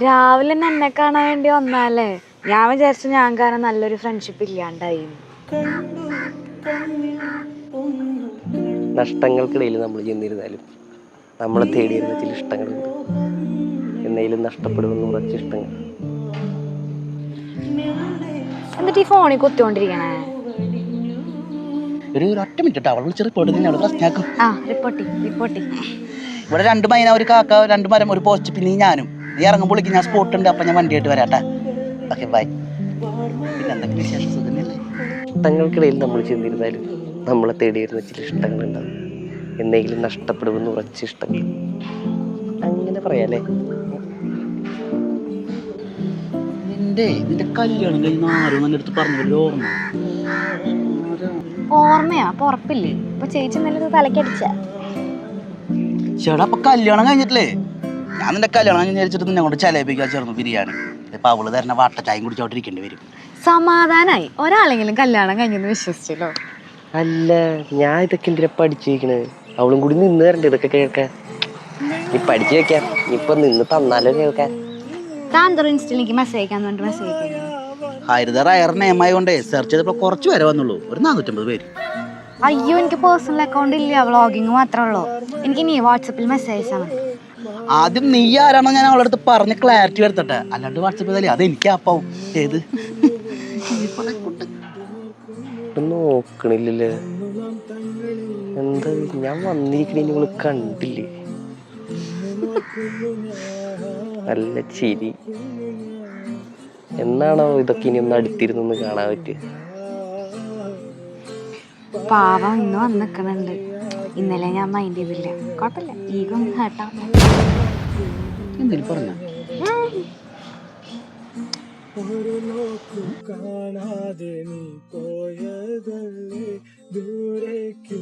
രാവിലെ എന്നെ കാണാൻ വേണ്ടി വന്നാലേ ഞാൻ വിചാരിച്ചു ഞാൻ കാരണം നല്ലൊരു ഫ്രണ്ട്ഷിപ്പ് ഇല്ലാണ്ടായി. നഷ്ടങ്ങൾക്കിടയിൽ നമ്മൾ ചെന്നിരുന്നാലും നമ്മളെ തേടിയിരുന്ന ചില ഇഷ്ടങ്ങളുണ്ട്. എന്നേലും നഷ്ടപ്പെടുമെന്ന് ഉറച്ച ഇഷ്ടങ്ങൾ. എന്നിട്ട് ഈ ഫോണിൽ കുത്തിക്കൊണ്ടിരിക്കണേ? ഒരു ഒറ്റ മിനിറ്റ് അവൾ വിളിച്ച് റിപ്പോർട്ട് പ്രശ്നമാക്കും. റിപ്പോർട്ടി ഇവിടെ 2 മൈന, ഒരു കാക്ക, 2 മരം, ഒരു പോസ്റ്റ്, പിന്നെ ഞാനും. നീ ഇറങ്ങുമ്പോൾ ഞാൻ സ്പോട്ട് ഉണ്ട്, അപ്പം ഞാൻ വണ്ടിയായിട്ട് വരാട്ടാ. Okay bye. പിന്നെ എന്തൊക്കെ വിശേഷം? സുഖമല്ലേ? ഇഷ്ടങ്ങൾക്കിടയിൽ നമ്മൾ ചെന്നിരുന്നാലും നമ്മളെ തേടിയിരുന്ന ചില ഇഷ്ടങ്ങളുണ്ടാവും. എന്നെങ്കിലും നഷ്ടപ്പെടുമെന്ന് ഉറച്ച ഇഷ്ടങ്ങൾ. അങ്ങനെ പറയാലേ. നിന്റെ കല്യാണം കഴിഞ്ഞ ആരും എൻ്റെ അടുത്ത് പറഞ്ഞ ഓർമ്മയാ? അപ്പൊ ഉറപ്പില്ലേ? ഇപ്പൊ ചേച്ചി നല്ല തലക്കടിച്ച ചേട്ടാ. അപ്പൊ കല്യാണം കഴിഞ്ഞിട്ടില്ലേ? ഞാൻ നിന്റെ കല്യാണം വിചാരിച്ചിട്ട് നിന്നെ കൊണ്ട് ചലയിപ്പിക്കാൻ ചേർന്നു ബിരിയാണി. ഇപ്പൊ അവള് തരുന്ന വാട്ട ചായം കുടിച്ചോണ്ടിരിക്കേണ്ടി വരും. സമാധാനായി. ഒരാളെങ്കിലും കല്യാണം കഴിഞ്ഞെന്ന് വിശ്വസിച്ചല്ലോ. അല്ല, ഞാൻ ഇതൊക്കെ എന്തിനാ പഠിച്ചു വെക്കണേ? അവളും കൂടി നിന്ന് തരണ്ടേ ഇതൊക്കെ കേൾക്കാൻ? നീ പഠിച്ചു വെക്കാം. ഇപ്പൊ നിന്ന് തന്നാലോ കേൾക്കാൻ. ഇൻസ്റ്റയിലേക്ക് മെസ്സേജ് ഹരിത റയർ നെയമായി കൊണ്ടേ സെർച്ച് ചെയ്തപ്പോ കുറച്ച് പേരെ വന്നുള്ളൂ. ഒരു 450 പേര്. അയ്യോ, എനിക്ക് പേഴ്സണൽ അക്കൗണ്ട് ഇല്ല, വ്ളോഗിങ് മാത്രമേ ഉള്ളൂ. എനിക്ക് നീ വാട്സപ്പിൽ മെസ്സേജ് അയച്ചാൽ മതി. ആദ്യം നീ ആരാണോ ഞാൻ അവളുടെ അടുത്ത് പറഞ്ഞ് ക്ലാരിറ്റി വരുത്തട്ടെ. അല്ലാണ്ട് വാട്സപ്പ് ചെയ്താലേ അത് എനിക്ക് ആപ്പാവും. ഏത് നോക്കണില്ലല്ലേ? എന്താ ഞാൻ വന്നിരിക്കണ നിങ്ങള് കണ്ടില്ലേ? നല്ല ചിരി. എന്നാണോ ഇതൊക്കെ ഇനി ഒന്ന് അടുത്തിരുന്നൊന്ന് കാണാൻ പറ്റുക? പാവം ഇന്ന് വന്നിക്കണുണ്ട്. ഇന്നലെ ഞാൻ മൈൻഡ് ചെയ്തില്ല. കുഴപ്പമില്ല, ഈഗോ ഒന്ന് ഹേർട്ടാ. എന്തേലും പറഞ്ഞ ഒരു നോക്കു കാണാതെ നീ പോയതല്ലേ ദൂരേക്ക്